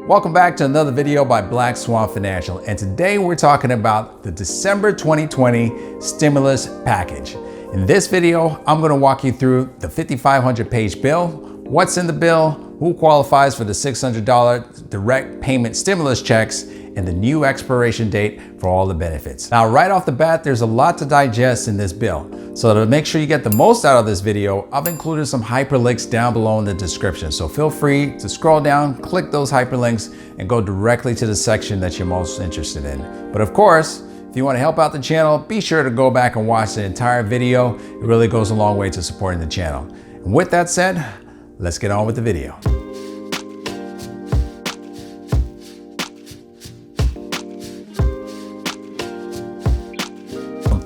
Welcome back to another video by Black Swan Financial, and today we're talking about the December 2020 stimulus package. In this video, I'm going to walk you through the 5,500 page bill, what's in the bill, who qualifies for the $600 direct payment stimulus checks, and the new expiration date for all the benefits. Now, right off the bat, there's a lot to digest in this bill. So to make sure you get the most out of this video, I've included some hyperlinks down below in the description. So feel free to scroll down, click those hyperlinks, and go directly to the section that you're most interested in. But of course, if you want to help out the channel, be sure to go back and watch the entire video. It really goes a long way to supporting the channel. And with that said, let's get on with the video.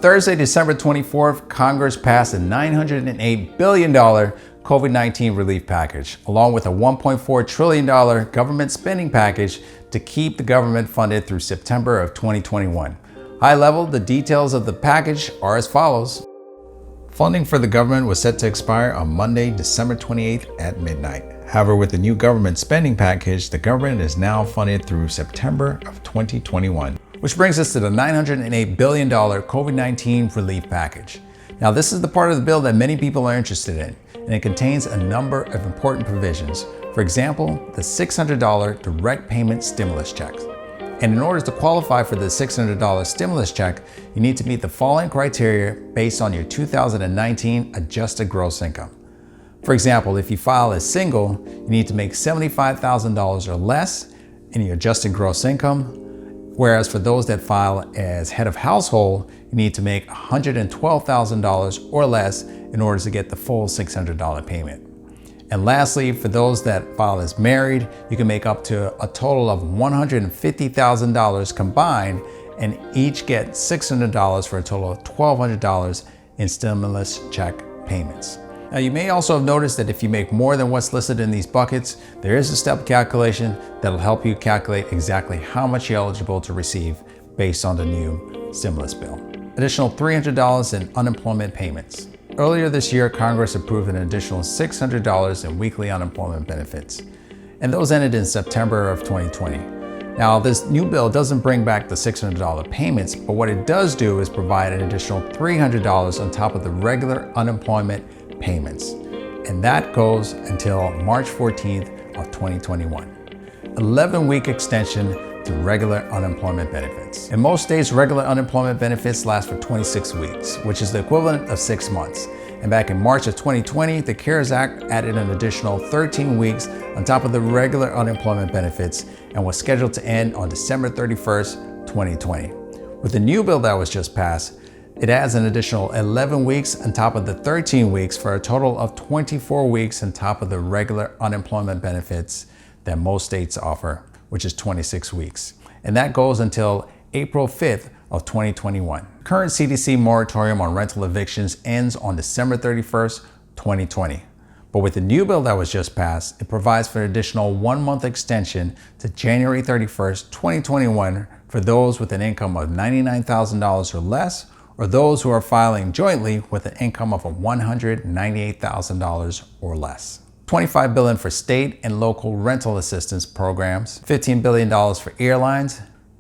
Thursday, December 24th, Congress passed a $908 billion COVID-19 relief package, along with a $1.4 trillion government spending package to keep the government funded through September of 2021. High level, the details of the package are as follows. Funding for the government was set to expire on Monday, December 28th at midnight. However, with the new government spending package, the government is now funded through September of 2021. Which brings us to the $908 billion COVID-19 relief package. Now, this is the part of the bill that many people are interested in, and it contains a number of important provisions. For example, the $600 direct payment stimulus checks. And in order to qualify for the $600 stimulus check, you need to meet the following criteria based on your 2019 adjusted gross income. For example, if you file as single, you need to make $75,000 or less in your adjusted gross income. Whereas for those that file as head of household, you need to make $112,000 or less in order to get the full $600 payment. And lastly, for those that file as married, you can make up to a total of $150,000 combined and each get $600 for a total of $1,200 in stimulus check payments. Now, you may also have noticed that if you make more than what's listed in these buckets, there is a step calculation that'll help you calculate exactly how much you're eligible to receive based on the new stimulus bill. Additional $300 in unemployment payments. Earlier this year, Congress approved an additional $600 in weekly unemployment benefits, and those ended in September of 2020. Now, this new bill doesn't bring back the $600 payments, but what it does do is provide an additional $300 on top of the regular unemployment payments, and that goes until March 14th of 2021. 11-week extension to regular unemployment benefits. In most states, regular unemployment benefits last for 26 weeks, which is the equivalent of 6 months. And back in March of 2020, the CARES Act added an additional 13 weeks on top of the regular unemployment benefits and was scheduled to end on December 31st, 2020. With the new bill that was just passed, it adds an additional 11 weeks on top of the 13 weeks for a total of 24 weeks on top of the regular unemployment benefits that most states offer, which is 26 weeks. And that goes until April 5th of 2021. Current CDC moratorium on rental evictions ends on December 31st, 2020. But with the new bill that was just passed, it provides for an additional 1-month extension to January 31st, 2021 for those with an income of $99,000 or less, or those who are filing jointly with an income of $198,000 or less. $25 billion for state and local rental assistance programs, $15 billion for airlines,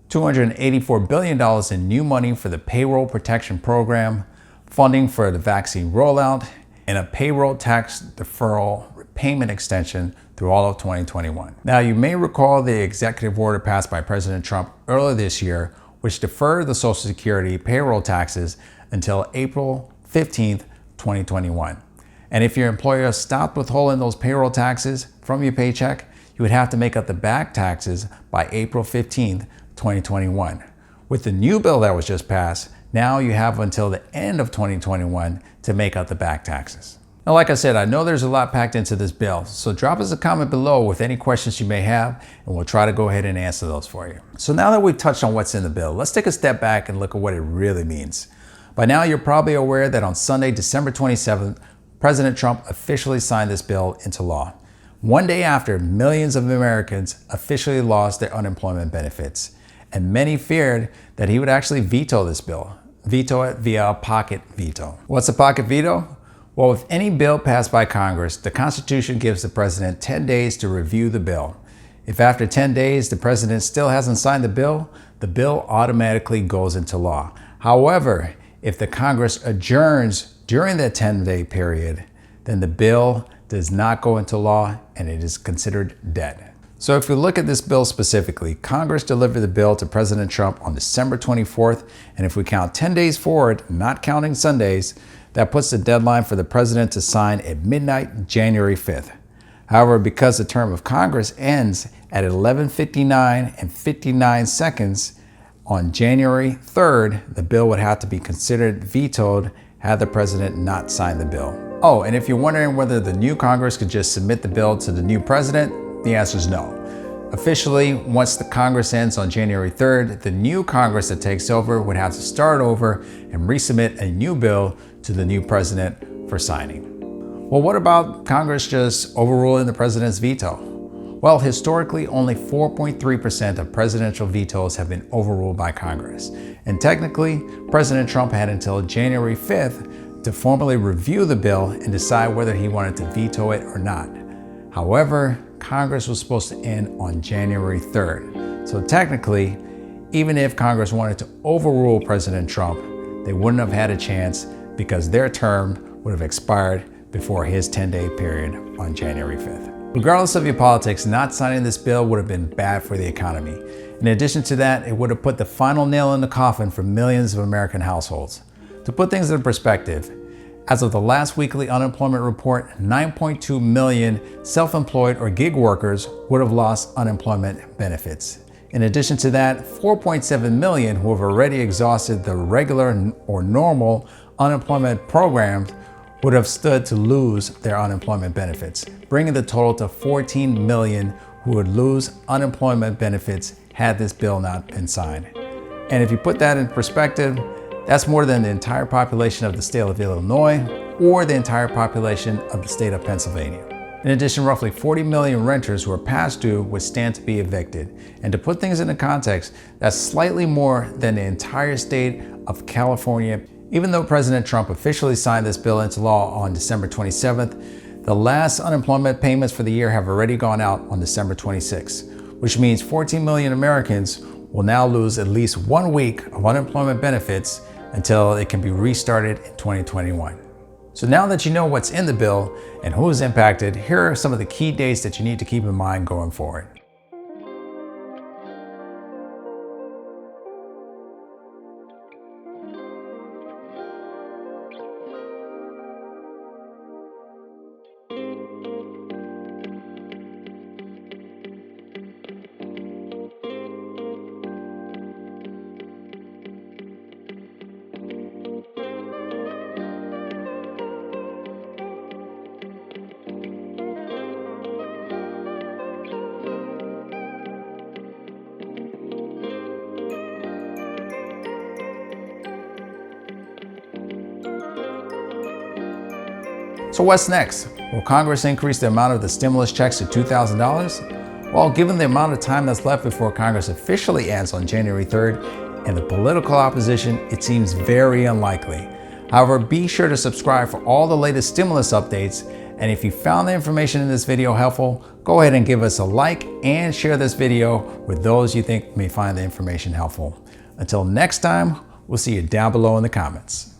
$284 billion in new money for the payroll protection program, funding for the vaccine rollout, and a payroll tax deferral payment extension through all of 2021. Now, you may recall the executive order passed by President Trump earlier this year, which deferred the Social Security payroll taxes until April 15th, 2021. And if your employer stopped withholding those payroll taxes from your paycheck, you would have to make up the back taxes by April 15th, 2021. With the new bill that was just passed, now you have until the end of 2021 to make up the back taxes. Now, like I said, I know there's a lot packed into this bill, so drop us a comment below with any questions you may have, and we'll try to go ahead and answer those for you. So now that we've touched on what's in the bill, let's take a step back and look at what it really means. By now, you're probably aware that on Sunday, December 27th, President Trump officially signed this bill into law. One day after, millions of Americans officially lost their unemployment benefits, and many feared that he would actually veto this bill, veto it via a pocket veto. What's a pocket veto? Well, with any bill passed by Congress, the Constitution gives the president 10 days to review the bill. If after 10 days the president still hasn't signed the bill automatically goes into law. However, if the Congress adjourns during that 10-day period, then the bill does not go into law and it is considered dead. So if we look at this bill specifically, Congress delivered the bill to President Trump on December 24th, and if we count 10 days forward, not counting Sundays, that puts the deadline for the president to sign at midnight, January 5th. However, because the term of Congress ends at 11:59 and 59 seconds on January 3rd, the bill would have to be considered vetoed had the president not signed the bill. Oh, and if you're wondering whether the new Congress could just submit the bill to the new president, the answer is no. Officially, once the Congress ends on January 3rd, the new Congress that takes over would have to start over and resubmit a new bill to the new president for signing. Well, what about Congress just overruling the president's veto? Well, historically, only 4.3% of presidential vetoes have been overruled by Congress. And technically, President Trump had until January 5th to formally review the bill and decide whether he wanted to veto it or not. However, Congress was supposed to end on January 3rd. So technically, even if Congress wanted to overrule President Trump, they wouldn't have had a chance because their term would have expired before his 10-day period on January 5th. Regardless of your politics, not signing this bill would have been bad for the economy. In addition to that, it would have put the final nail in the coffin for millions of American households. To put things in perspective, as of the last weekly unemployment report, 9.2 million self-employed or gig workers would have lost unemployment benefits. In addition to that, 4.7 million who have already exhausted the regular or normal unemployment programs would have stood to lose their unemployment benefits, bringing the total to 14 million who would lose unemployment benefits had this bill not been signed. And if you put that in perspective, that's more than the entire population of the state of Illinois or the entire population of the state of Pennsylvania. In addition, roughly 40 million renters who are past due would stand to be evicted. And to put things into context, that's slightly more than the entire state of California. Even though President Trump officially signed this bill into law on December 27th, the last unemployment payments for the year have already gone out on December 26th, which means 14 million Americans will now lose at least 1 week of unemployment benefits until it can be restarted in 2021. So now that you know what's in the bill and who is impacted, here are some of the key dates that you need to keep in mind going forward. So what's next? Will Congress increase the amount of the stimulus checks to $2,000? Well, given the amount of time that's left before Congress officially ends on January 3rd and the political opposition, it seems very unlikely. However, be sure to subscribe for all the latest stimulus updates. And if you found the information in this video helpful, go ahead and give us a like and share this video with those you think may find the information helpful. Until next time, we'll see you down below in the comments.